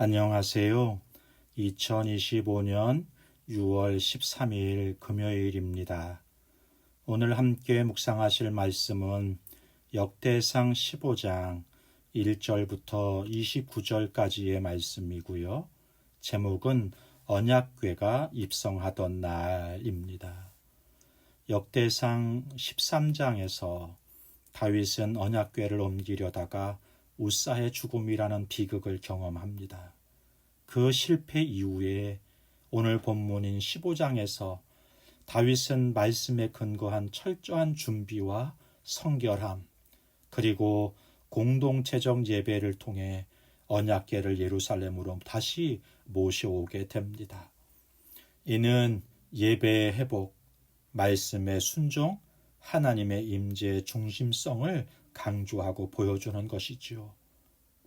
안녕하세요. 2025년 6월 13일 금요일입니다. 오늘 함께 묵상하실 말씀은 역대상 15장 1절부터 29절까지의 말씀이고요. 제목은 언약궤가 입성하던 날입니다. 역대상 13장에서 다윗은 언약궤를 옮기려다가 우사의 죽음이라는 비극을 경험합니다. 그 실패 이후에 오늘 본문인 15장에서 다윗은 말씀에 근거한 철저한 준비와 성결함, 그리고 공동체적 예배를 통해 언약궤를 예루살렘으로 다시 모셔오게 됩니다. 이는 예배의 회복, 말씀의 순종, 하나님의 임재의 중심성을 강조하고 보여주는 것이지요.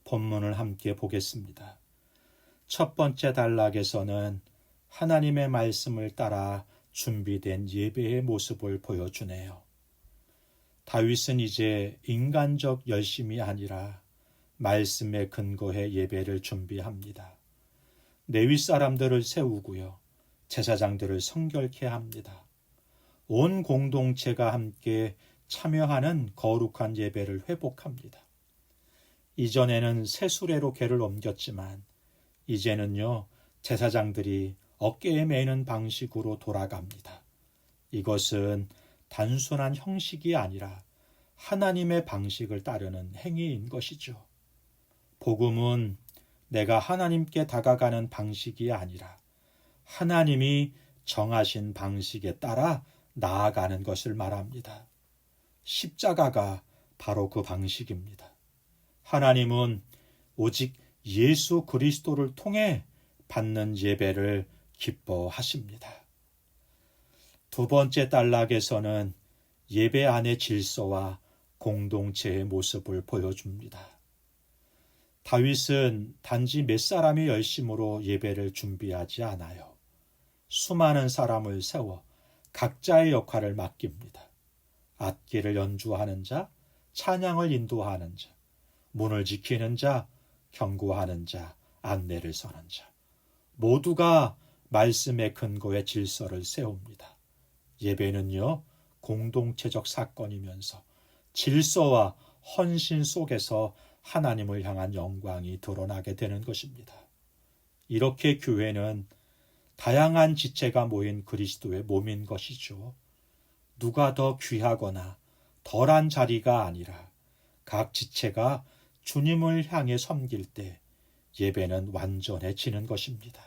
본문을 함께 보겠습니다. 첫 번째 단락에서는 하나님의 말씀을 따라 준비된 예배의 모습을 보여주네요. 다윗은 이제 인간적 열심이 아니라 말씀에 근거해 예배를 준비합니다. 레위 사람들을 세우고요. 제사장들을 성결케 합니다. 온 공동체가 함께 참여하는 거룩한 예배를 회복합니다. 이전에는 새 수레로 궤를 옮겼지만 이제는요, 제사장들이 어깨에 매는 방식으로 돌아갑니다. 이것은 단순한 형식이 아니라 하나님의 방식을 따르는 행위인 것이죠. 복음은 내가 하나님께 다가가는 방식이 아니라 하나님이 정하신 방식에 따라 나아가는 것을 말합니다. 십자가가 바로 그 방식입니다. 하나님은 오직 예수 그리스도를 통해 받는 예배를 기뻐하십니다. 두 번째 단락에서는 예배 안의 질서와 공동체의 모습을 보여줍니다. 다윗은 단지 몇 사람의 열심으로 예배를 준비하지 않아요. 수많은 사람을 세워 각자의 역할을 맡깁니다. 악기를 연주하는 자, 찬양을 인도하는 자, 문을 지키는 자, 경고하는 자, 안내를 서는 자, 모두가 말씀의 근거에 질서를 세웁니다. 예배는요, 공동체적 사건이면서 질서와 헌신 속에서 하나님을 향한 영광이 드러나게 되는 것입니다. 이렇게 교회는 다양한 지체가 모인 그리스도의 몸인 것이죠. 누가 더 귀하거나 덜한 자리가 아니라 각 지체가 주님을 향해 섬길 때 예배는 완전해지는 것입니다.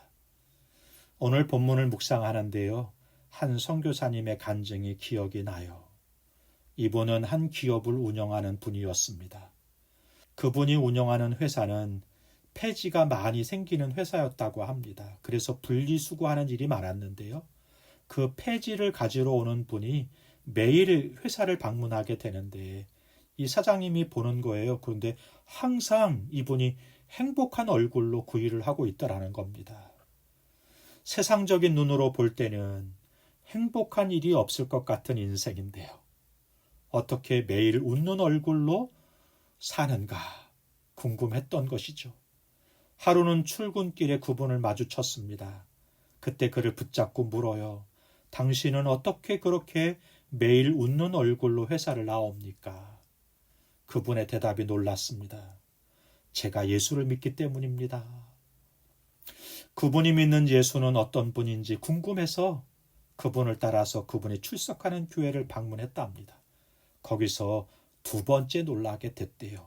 오늘 본문을 묵상하는데요, 한 선교사님의 간증이 기억이 나요. 이분은 한 기업을 운영하는 분이었습니다. 그분이 운영하는 회사는 폐지가 많이 생기는 회사였다고 합니다. 그래서 분리수거하는 일이 많았는데요. 그 폐지를 가지러 오는 분이 매일 회사를 방문하게 되는데 이 사장님이 보는 거예요. 그런데 항상 이분이 행복한 얼굴로 그 일을 하고 있더라는 겁니다. 세상적인 눈으로 볼 때는 행복한 일이 없을 것 같은 인생인데요. 어떻게 매일 웃는 얼굴로 사는가 궁금했던 것이죠. 하루는 출근길에 그분을 마주쳤습니다. 그때 그를 붙잡고 물어요. 당신은 어떻게 그렇게 매일 웃는 얼굴로 회사를 나옵니까? 그분의 대답이 놀랐습니다. 제가 예수를 믿기 때문입니다. 그분이 믿는 예수는 어떤 분인지 궁금해서 그분을 따라서 그분이 출석하는 교회를 방문했답니다. 거기서 두 번째 놀라게 됐대요.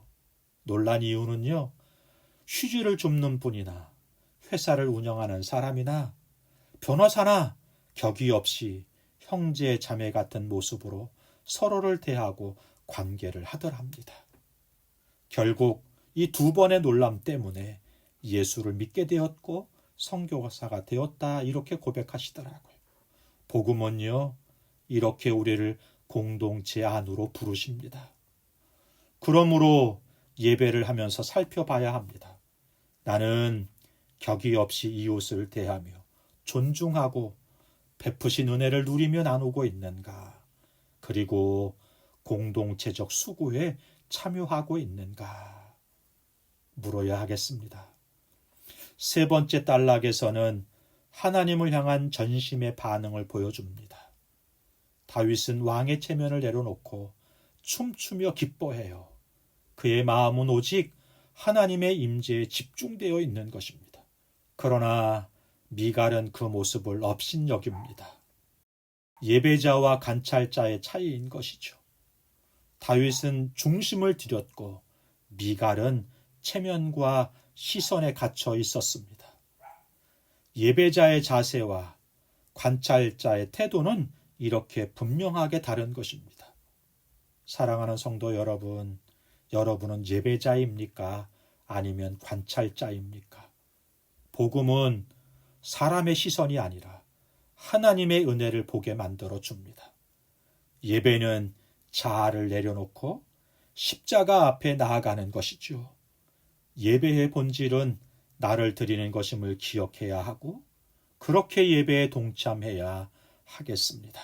놀란 이유는요, 휴지를 줍는 분이나 회사를 운영하는 사람이나 변호사나 격이 없이 형제 자매 같은 모습으로 서로를 대하고 관계를 하더랍니다. 결국 이 두 번의 놀람 때문에 예수를 믿게 되었고 선교사가 되었다, 이렇게 고백하시더라고요. 복음은요, 이렇게 우리를 공동체 안으로 부르십니다. 그러므로 예배를 하면서 살펴봐야 합니다. 나는 격이 없이 이웃을 대하며 존중하고 베푸신 은혜를 누리며 나누고 있는가? 그리고 공동체적 수고에 참여하고 있는가? 물어야 하겠습니다. 세 번째 단락에서는 하나님을 향한 전심의 반응을 보여줍니다. 다윗은 왕의 체면을 내려놓고 춤추며 기뻐해요. 그의 마음은 오직 하나님의 임재에 집중되어 있는 것입니다. 그러나 미갈은 그 모습을 업신여깁니다. 예배자와 관찰자의 차이인 것이죠. 다윗은 중심을 들였고 미갈은 체면과 시선에 갇혀 있었습니다. 예배자의 자세와 관찰자의 태도는 이렇게 분명하게 다른 것입니다. 사랑하는 성도 여러분, 여러분은 예배자입니까? 아니면 관찰자입니까? 복음은 사람의 시선이 아니라 하나님의 은혜를 보게 만들어 줍니다. 예배는 자아를 내려놓고 십자가 앞에 나아가는 것이죠. 예배의 본질은 나를 드리는 것임을 기억해야 하고 그렇게 예배에 동참해야 하겠습니다.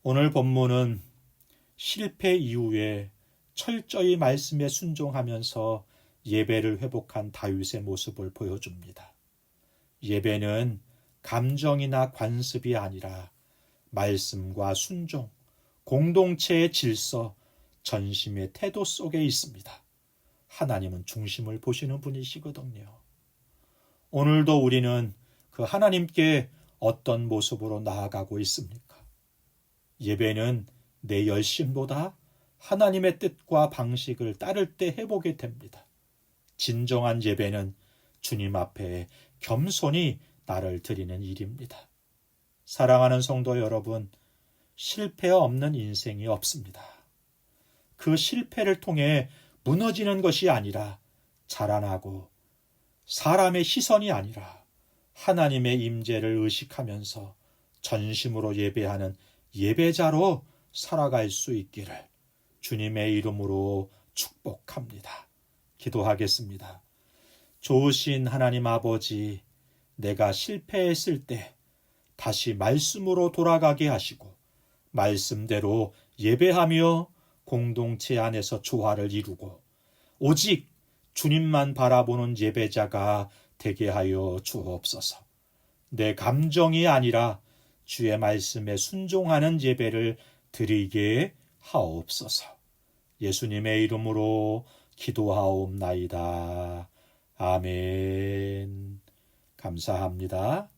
오늘 본문은 실패 이후에 철저히 말씀에 순종하면서 예배를 회복한 다윗의 모습을 보여줍니다. 예배는 감정이나 관습이 아니라 말씀과 순종, 공동체의 질서, 전심의 태도 속에 있습니다. 하나님은 중심을 보시는 분이시거든요. 오늘도 우리는 그 하나님께 어떤 모습으로 나아가고 있습니까? 예배는 내 열심보다 하나님의 뜻과 방식을 따를 때 해보게 됩니다. 진정한 예배는 주님 앞에 겸손히 나를 드리는 일입니다. 사랑하는 성도 여러분, 실패 없는 인생이 없습니다. 그 실패를 통해 무너지는 것이 아니라 자라나고 사람의 시선이 아니라 하나님의 임재를 의식하면서 전심으로 예배하는 예배자로 살아갈 수 있기를 주님의 이름으로 축복합니다. 기도하겠습니다. 좋으신 하나님 아버지, 내가 실패했을 때 다시 말씀으로 돌아가게 하시고 말씀대로 예배하며 공동체 안에서 조화를 이루고 오직 주님만 바라보는 예배자가 되게 하여 주옵소서. 내 감정이 아니라 주의 말씀에 순종하는 예배를 드리게 하옵소서. 예수님의 이름으로 기도하옵나이다. 아멘. 감사합니다.